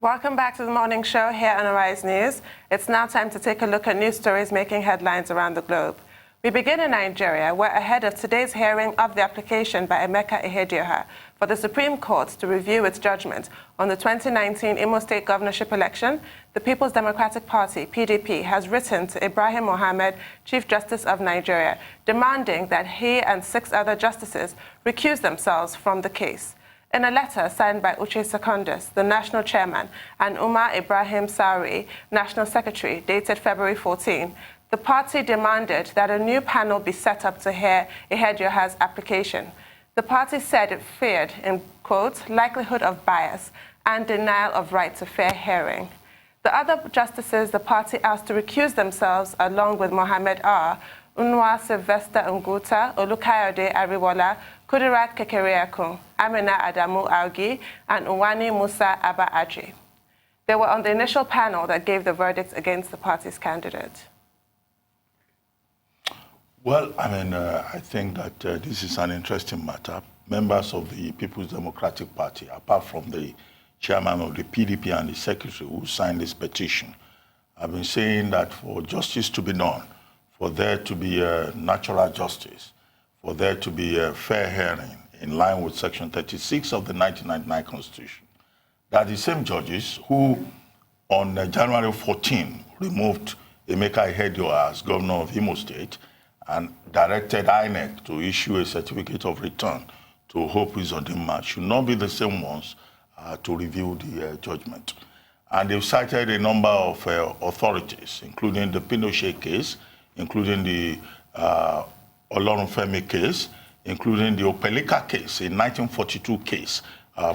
Welcome back to the morning show here on Arise News. It's now time to take a look at news stories making headlines around the globe. We begin in Nigeria, where ahead of today's hearing of the application by Emeka Ihedioha for the Supreme Court to review its judgment on the 2019 Imo State governorship election, the People's Democratic Party, PDP, has written to Ibrahim Mohammed, Chief Justice of Nigeria, demanding that he and 6 other justices recuse themselves from the case. In a letter signed by Uche Secondus, the national chairman, and Umar Ibrahim Sauri, national secretary, dated February 14, the party demanded that a new panel be set up to hear Ihedioha's application. The party said it feared, in quote, likelihood of bias and denial of right to fair hearing. The other justices the party asked to recuse themselves, along with Mohammed R., Unwa Sylvester Nguta, Olukayode Ariwola, Kudirat Kekeriakun, Amina Adamu Augi, and Uwani Musa Abba Aji. They were on the initial panel that gave the verdict against the party's candidate. Well, I think that this is an interesting matter. Members of the People's Democratic Party, apart from the chairman of the PDP and the secretary who signed this petition, have been saying that for justice to be done, for there to be a natural justice, for there to be a fair hearing in line with Section 36 of the 1999 Constitution, that the same judges who on January 14 removed Emeka Ihedioha as governor of Imo State and directed INEC to issue a certificate of return to Hope Uzodinma should not be the same ones to review the judgment. And they've cited a number of authorities, including the Pinochet case, including the Olorunfemi case, including the Opelika case, a 1942 case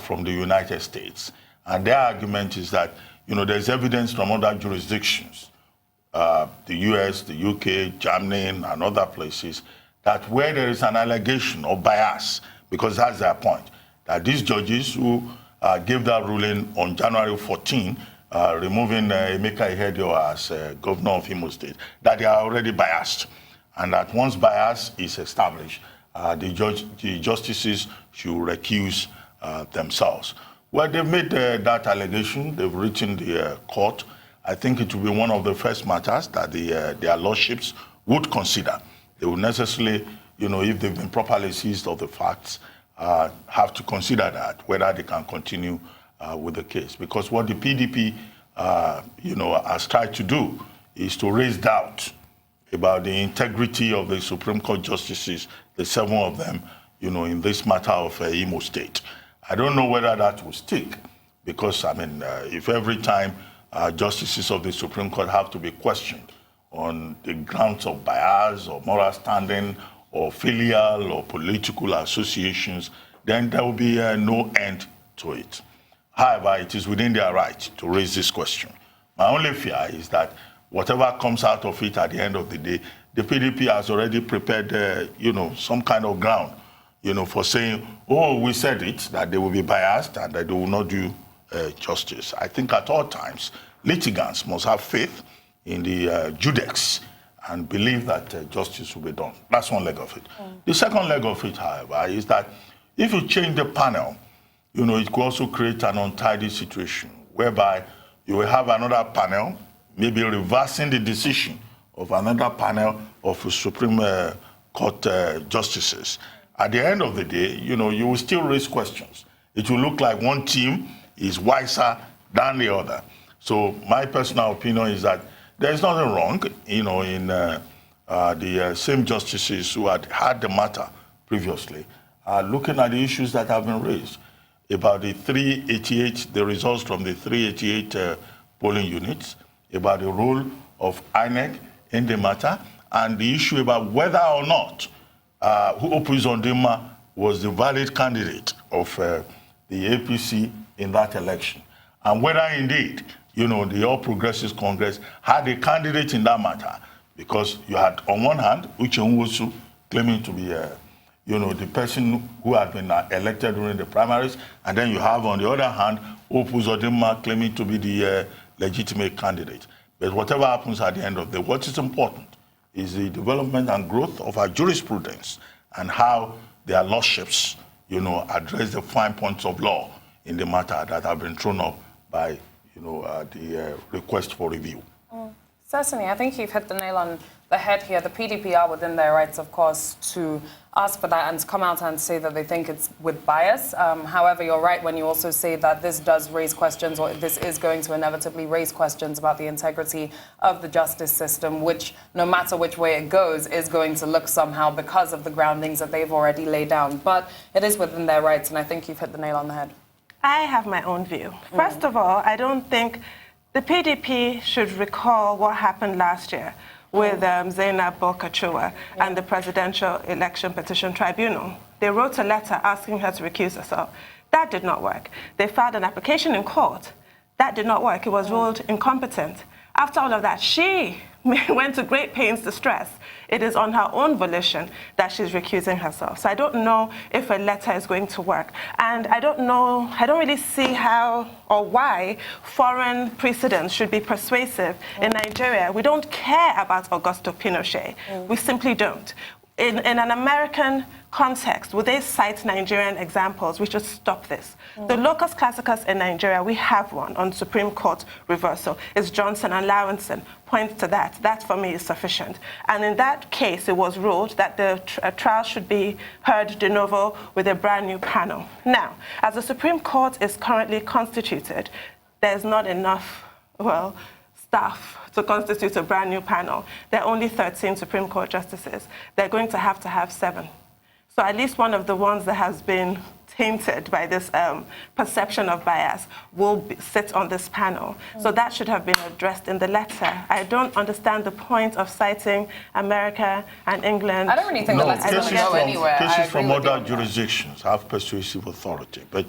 from the United States. And their argument is that, there's evidence from other jurisdictions, the US, the UK, Germany, and other places, that where there is an allegation of bias, because that's their point, that these judges who gave that ruling on January 14, removing Emeka Ihedioha as governor of Imo State, that they are already biased. And that once bias is established, the justices should recuse themselves. Well, they've made that allegation. They've written the court. I think it will be one of the first matters that their lordships would consider. They would necessarily, if they've been properly seized of the facts, have to consider that, whether they can continue with the case. Because what the PDP, has tried to do is to raise doubt about the integrity of the Supreme Court justices, the 7 of them, in this matter of Imo State. I don't know whether that will stick, because, if every time justices of the Supreme Court have to be questioned on the grounds of bias or moral standing or filial or political associations, then there will be no end to it. However, it is within their right to raise this question. My only fear is that whatever comes out of it at the end of the day, the PDP has already prepared, some kind of ground, for saying, oh, we said it, that they will be biased and that they will not do justice. I think at all times, litigants must have faith in the judex and believe that justice will be done. That's one leg of it. The second leg of it, however, is that if you change the panel, it could also create an untidy situation whereby you will have another panel, maybe reversing the decision of another panel of Supreme Court justices. At the end of the day, you will still raise questions. It will look like one team is wiser than the other. So my personal opinion is that there is nothing wrong, in the same justices who had the matter previously, looking at the issues that have been raised about the 388, the results from the 388 polling units, about the role of INEC in the matter, and the issue about whether or not Hope Uzodinma was the valid candidate of the APC in that election, and whether indeed, the All Progressives Congress had a candidate in that matter, because you had, on one hand, Uche Nwosu claiming to be the person who had been elected during the primaries, and then you have, on the other hand, Hope Uzodinma claiming to be the legitimate candidate. But whatever happens at the end of the day, what is important is the development and growth of our jurisprudence and how their lordships, address the fine points of law in the matter that have been thrown up by the request for review. Certainly, I think you've hit the nail on the head here. The PDP are within their rights, of course, to ask for that and to come out and say that they think it's with bias. However, you're right when you also say that this does raise questions, or this is going to inevitably raise questions about the integrity of the justice system, which, no matter which way it goes, is going to look somehow because of the groundings that they've already laid down. But it is within their rights, and I think you've hit the nail on the head. I have my own view. First of all, I don't think the PDP should recall what happened last year with Zainab Bolkachua and the Presidential Election Petition Tribunal. They wrote a letter asking her to recuse herself. That did not work. They filed an application in court. That did not work. It was ruled incompetent. After all of that, she went to great pains to stress it is on her own volition that she's recusing herself. So I don't know if a letter is going to work. And I don't really see how or why foreign precedents should be persuasive in Nigeria. We don't care about Augusto Pinochet. We simply don't. In an American context, would they cite Nigerian examples? We should stop this. The locus classicus in Nigeria, we have one on Supreme Court reversal. It's Johnson and Lawrenson. Point to that. That, for me, is sufficient. And in that case, it was ruled that the trial should be heard de novo with a brand new panel. Now, as the Supreme Court is currently constituted, there's not enough, staff to constitute a brand new panel. There are only 13 Supreme Court justices. They're going to have 7. So at least one of the ones that has been tainted by this perception of bias will sit on this panel. So that should have been addressed in the letter. I don't understand the point of citing America and England. I don't really think the letter's going to go anywhere. Cases from other jurisdictions have persuasive authority, but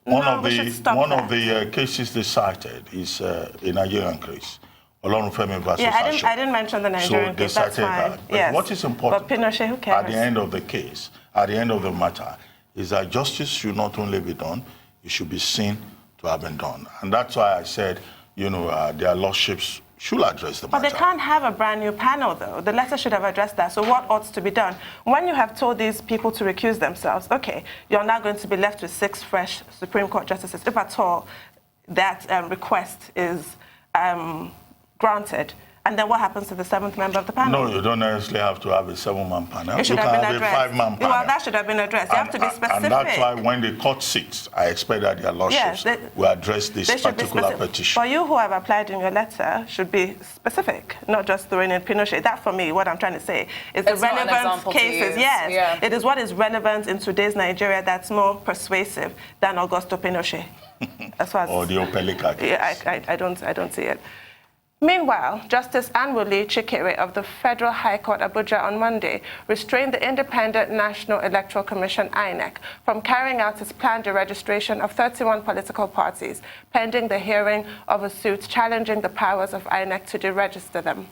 one of the cases they cited is a Nigerian case. Olorunfemi versus Asho. I didn't mention the Nigerian case. That's fine. But what is important but Pinochet, who cares? At the end of the case, at the end of the matter, is that justice should not only be done, it should be seen to have been done. And that's why I said, their lordships should address the matter. But they can't have a brand new panel, though. The letter should have addressed that. So what ought to be done? When you have told these people to recuse themselves, okay, you're now going to be left with 6 fresh Supreme Court justices, if at all that request is granted. And then what happens to the 7th member of the panel? No, you don't necessarily have to have a 7-man panel. It should have been addressed. A 5-man panel. Well, that should have been addressed. You have to be specific. And that's why when the court sits, I expect that their lordships will address this particular petition. But you who have applied in your letter should be specific, not just throwing in Pinochet. That, for me, what I'm trying to say, is the relevant cases. Yes, yeah. It is what is relevant in today's Nigeria that's more persuasive than Augusto Pinochet. As far as, or the Opelika case. Yeah, I don't see it. Meanwhile, Justice Anwuli Chikere of the Federal High Court Abuja on Monday restrained the Independent National Electoral Commission, INEC, from carrying out its planned deregistration of 31 political parties, pending the hearing of a suit challenging the powers of INEC to deregister them.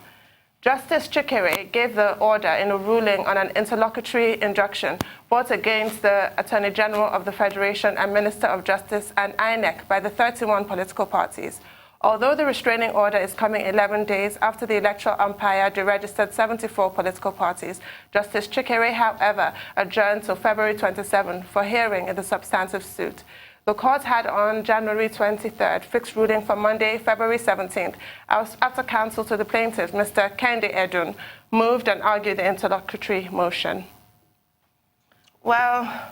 Justice Chikere gave the order in a ruling on an interlocutory injunction brought against the Attorney General of the Federation and Minister of Justice and INEC by the 31 political parties. Although the restraining order is coming 11 days after the electoral umpire deregistered 74 political parties, Justice Chikere, however, adjourned till February 27 for hearing in the substantive suit. The court had on January 23rd fixed ruling for Monday, February 17th, after counsel to the plaintiff, Mr. Kende Edun, moved and argued the interlocutory motion. Well,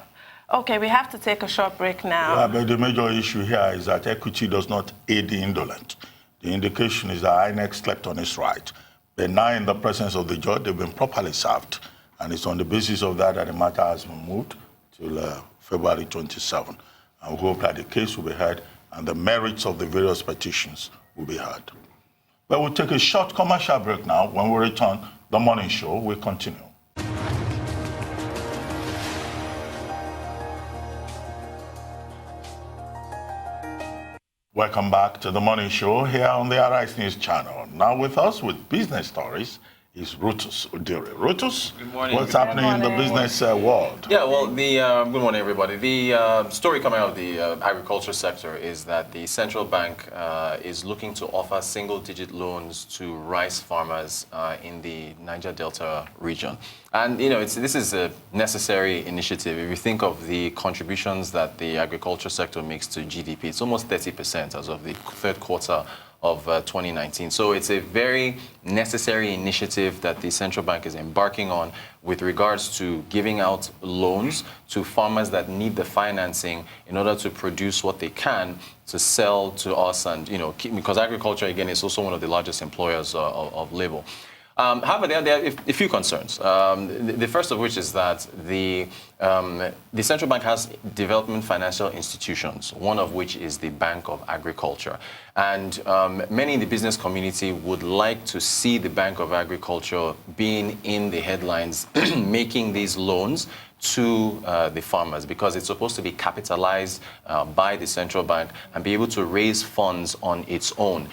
okay, we have to take a short break now. Yeah, but the major issue here is that equity does not aid the indolent. The indication is that INEC slept on its right. But now in the presence of the judge, they've been properly served. And it's on the basis of that the matter has been moved till February 27. And we hope that the case will be heard and the merits of the various petitions will be heard. But we'll take a short commercial break now. When we return, the morning show will continue. Welcome back to the Morning Show here on the Arise News channel. Now with us with business stories is Rotus Odere. Rotus, Good morning. what's Good happening in the business world? Yeah, well, good morning, everybody. The story coming out of the agriculture sector is that the central bank is looking to offer single-digit loans to rice farmers in the Niger Delta region. And, this is a necessary initiative. If you think of the contributions that the agriculture sector makes to GDP, it's almost 30% as of the third quarter of 2019. So it's a very necessary initiative that the central bank is embarking on with regards to giving out loans to farmers that need the financing in order to produce what they can to sell to us, and because agriculture again is also one of the largest employers of labor. However, there are a few concerns. The first of which is that the central bank has development financial institutions, one of which is the Bank of Agriculture. And many in the business community would like to see the Bank of Agriculture being in the headlines, making these loans to the farmers, because it's supposed to be capitalized by the central bank and be able to raise funds on its own.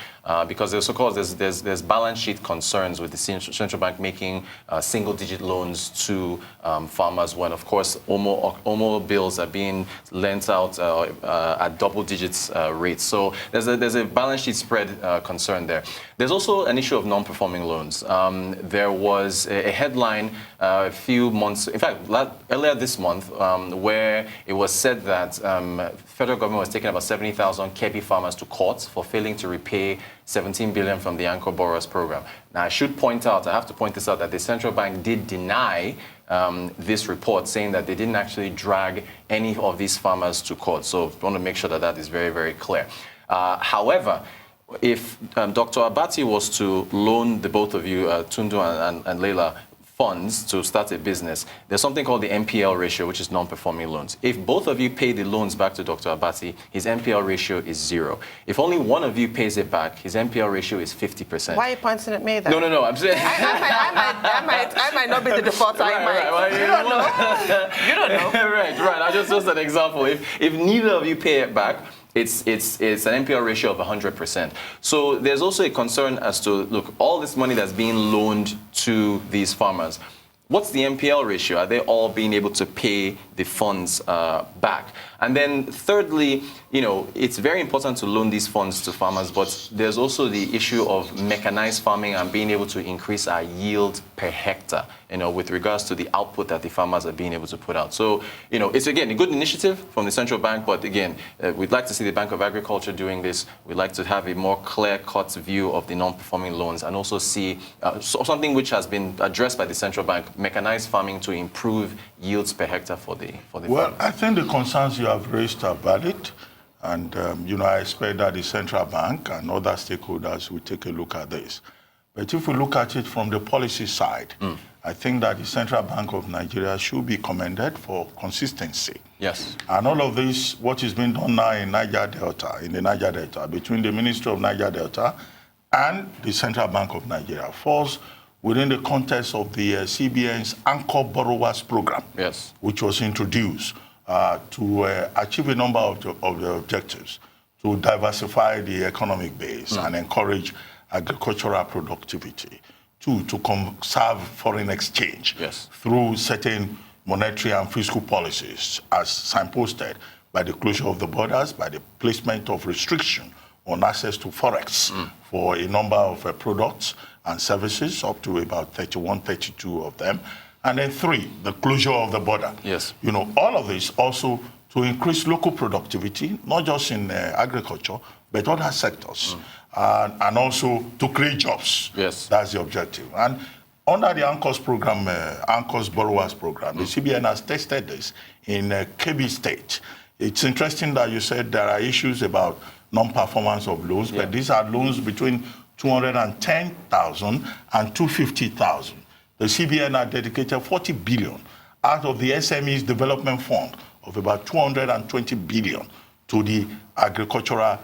Because there's balance sheet concerns with the central bank making single-digit loans to farmers when, of course, OMO bills are being lent out at double-digit rates. So there's a balance sheet spread concern there. There's also an issue of non-performing loans. There was a headline a few months, in fact, earlier this month, where it was said that federal government was taking about 70,000 Kebbi farmers to court for failing to repay 17 billion from the Anchor Borrowers Program. Now, I have to point this out, that the central bank did deny this report, saying that they didn't actually drag any of these farmers to court. So I want to make sure that that is very, very clear. However, if Dr. Abati was to loan the both of you, Tundu and Leila, funds to start a business, there's something called the NPL ratio, which is non-performing loans. If both of you pay the loans back to Dr. Abati, his NPL ratio is 0. If only one of you pays it back, his NPL ratio is 50%. Why are you pointing at me then? No, I'm saying... I might not be the defaulter. Right. You don't know. You don't know. Right. I just an example. If neither of you pay it back, it's an NPL ratio of 100%. So there's also a concern as to, look, all this money that's being loaned to these farmers, what's the NPL ratio? Are they all being able to pay the funds back? And then thirdly, it's very important to loan these funds to farmers, but there's also the issue of mechanized farming and being able to increase our yield per hectare, with regards to the output that the farmers are being able to put out. So, it's again a good initiative from the central bank, but again, we'd like to see the Bank of Agriculture doing this. We'd like to have a more clear-cut view of the non-performing loans and also see something which has been addressed by the central bank, mechanized farming to improve yields per hectare for the Well, farmers. I think the concerns you have raised are valid. And, I expect that the central bank and other stakeholders will take a look at this. But if we look at it from the policy side, I think that the Central Bank of Nigeria should be commended for consistency. Yes. And all of this, what is being done now in the Niger Delta, between the Ministry of Niger Delta and the Central Bank of Nigeria, falls within the context of the CBN's Anchor Borrowers Program, Yes. which was introduced to achieve a number of the objectives, to diversify the economic base and encourage agricultural productivity, to conserve foreign exchange through certain monetary and fiscal policies, as signposted by the closure of the borders, by the placement of restriction on access to forex for a number of products and services, up to about 31, 32 of them. And then 3, the closure of the border. Yes. All of this also to increase local productivity, not just in agriculture, but other sectors, and also to create jobs. Yes. That's the objective. And under the ANCOS program, ANCOS Borrowers Program, the CBN has tested this in Kebbi State. It's interesting that you said there are issues about non-performance of loans, but these are loans between 210,000 and 250,000. The CBN had dedicated 40 billion out of the SMEs Development Fund of about 220 billion to the agricultural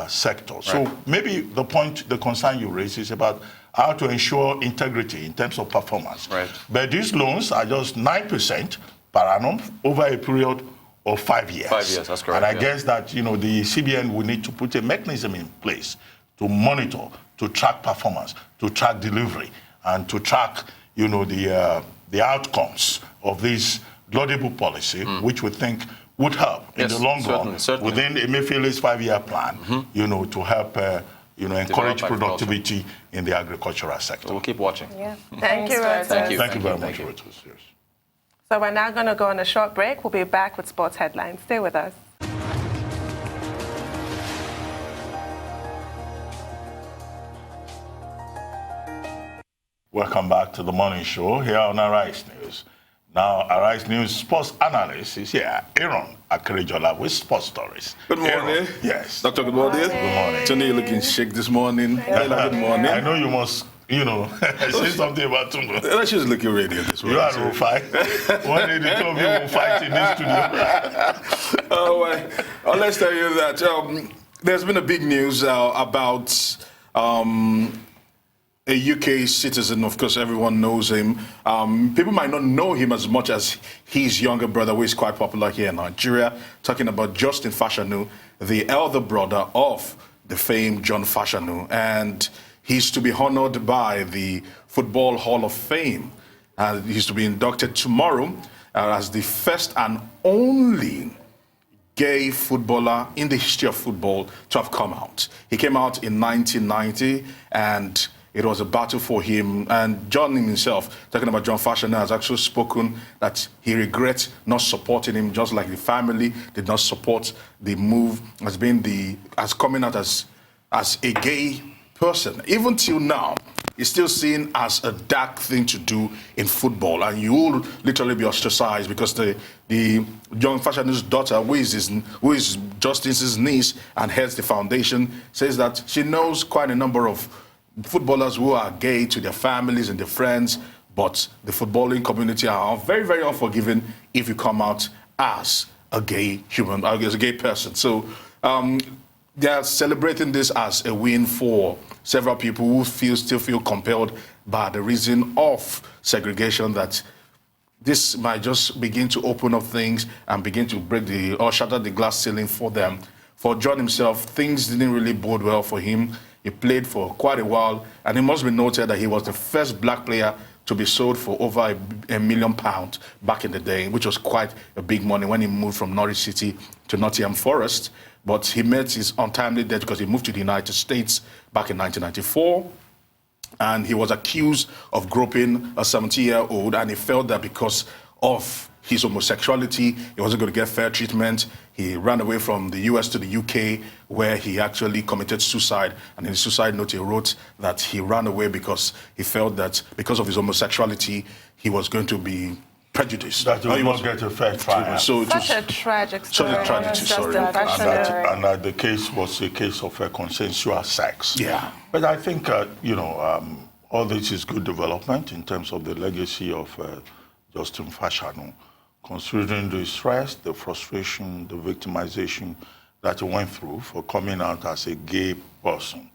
sector. Right. So maybe the concern you raise is about how to ensure integrity in terms of performance. Right. But these loans are just 9% per annum over a period of 5 years. 5 years, that's correct. And I guess that, the CBN will need to put a mechanism in place to monitor, to track performance, to track delivery, and to track, the outcomes of this laudable policy, which we think would help in the long run within Emefiele's 5-year plan, to help, encourage productivity in the agricultural sector. So we'll keep watching. Yeah. Thank you, Rotus. Thank you very much, Rotus. Yes. So we're now going to go on a short break. We'll be back with sports headlines. Stay with us. Welcome back to the morning show here on Arise News. Now, Arise News sports analyst is here, Aaron Akerijola, with sports stories. Good morning. Aaron, yes. Doctor, good morning. Good morning. Tony, you're looking shake this morning. Good morning. I know you must, say something about Tungo. She's looking radiant this morning. You are Rufai. One day the two of you will fight in this studio. Oh, let's tell you that there's been a big news about a UK citizen. Of course, everyone knows him. People might not know him as much as his younger brother, who is quite popular here in Nigeria. Talking about Justin Fashanu, the elder brother of the famed John Fashanu. And he's to be honored by the Football Hall of Fame. He's to be inducted tomorrow as the first and only gay footballer in the history of football to have come out. He came out in 1990, and it was a battle for him. And John himself, talking about John Fashanu, has actually spoken that he regrets not supporting him, just like the family did not support the move as coming out as a gay person. Even till now, it's still seen as a dark thing to do in football, and you will literally be ostracized because the John Fashanu's daughter, who is Justin's niece and heads the foundation, says that she knows quite a number of footballers who are gay to their families and their friends, but the footballing community are very, very unforgiving if you come out as a gay human, as a gay person. So they are celebrating this as a win for several people who still feel compelled by the reason of segregation, that this might just begin to open up things and begin to or shatter the glass ceiling for them. For John himself, things didn't really bode well for him. He played for quite a while, and it must be noted that he was the first black player to be sold for over £1 million back in the day, which was quite a big money when he moved from Norwich City to Nottingham Forest. But he met his untimely death because he moved to the United States back in 1994. And he was accused of groping a 70-year-old, and he felt that because of his homosexuality, he wasn't going to get fair treatment. He ran away from the US to the UK, where he actually committed suicide. And in his suicide note, he wrote that he ran away because he felt that because of his homosexuality, he was going to be prejudiced. That he would not get a fair trial. Such a tragic story. Such a tragic story. And that the case was a case of consensual sex. Yeah. But I think, all this is good development in terms of the legacy of Justin Fashanu, considering the stress, the frustration, the victimization that he went through for coming out as a gay person.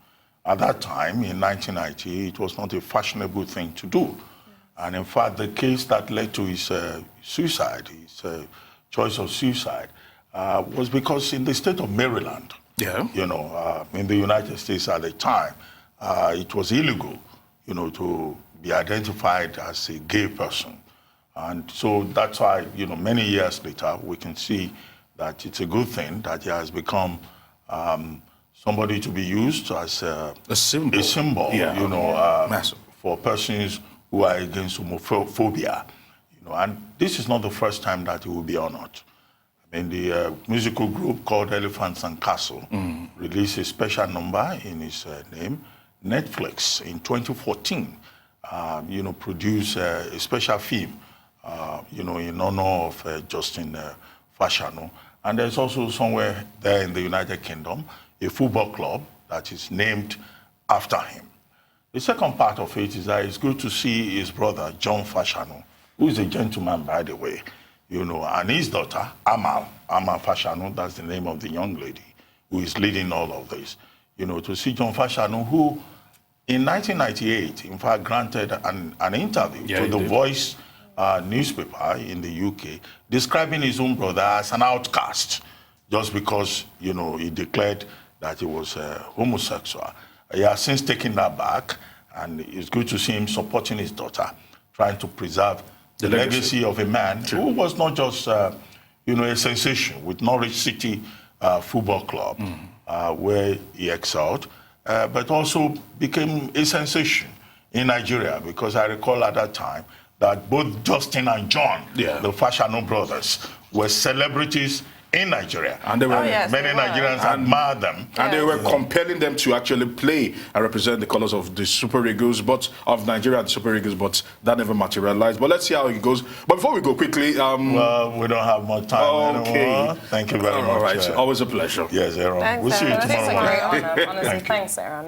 At that time, in 1990, it was not a fashionable thing to do. And in fact, the case that led to his suicide, his choice of suicide, was because in the state of Maryland, in the United States at the time, it was illegal, to be identified as a gay person. And so that's why, many years later, we can see that it's a good thing that he has become somebody to be used as a symbol, for persons who are against homophobia. And this is not the first time that he will be honored. I mean, the musical group called Elephants and Castle released a special number in his name. Netflix in 2014, produced a special film, in honor of Justin Fashanu. And there's also somewhere there in the United Kingdom, a football club that is named after him. The second part of it is that it's good to see his brother, John Fashanu, who is a gentleman, by the way, and his daughter, Amal Fashanu, that's the name of the young lady who is leading all of this. To see John Fashanu, who in 1998, in fact, granted an interview to The Voice newspaper in the UK, describing his own brother as an outcast, just because, he declared that he was homosexual. He has since taken that back, And it's good to see him supporting his daughter, trying to preserve the legacy of a man who was not just, a sensation with Norwich City Football Club, where he excelled, but also became a sensation in Nigeria, because I recall at that time that both Justin and John, the Fashanu brothers, were celebrities in Nigeria. And they were, many Nigerians admired them. And they were compelling them to actually play and represent the colors of the Super Eagles, but of Nigeria and the Super Eagles, but that never materialized. But let's see how it goes. But before we go quickly... well, we don't have more time anymore. Thank you very much. All right, always a pleasure. Yes, Aaron. Thanks, We'll see you Aaron. It's a tomorrow. great honor, honestly. Thanks, Aaron.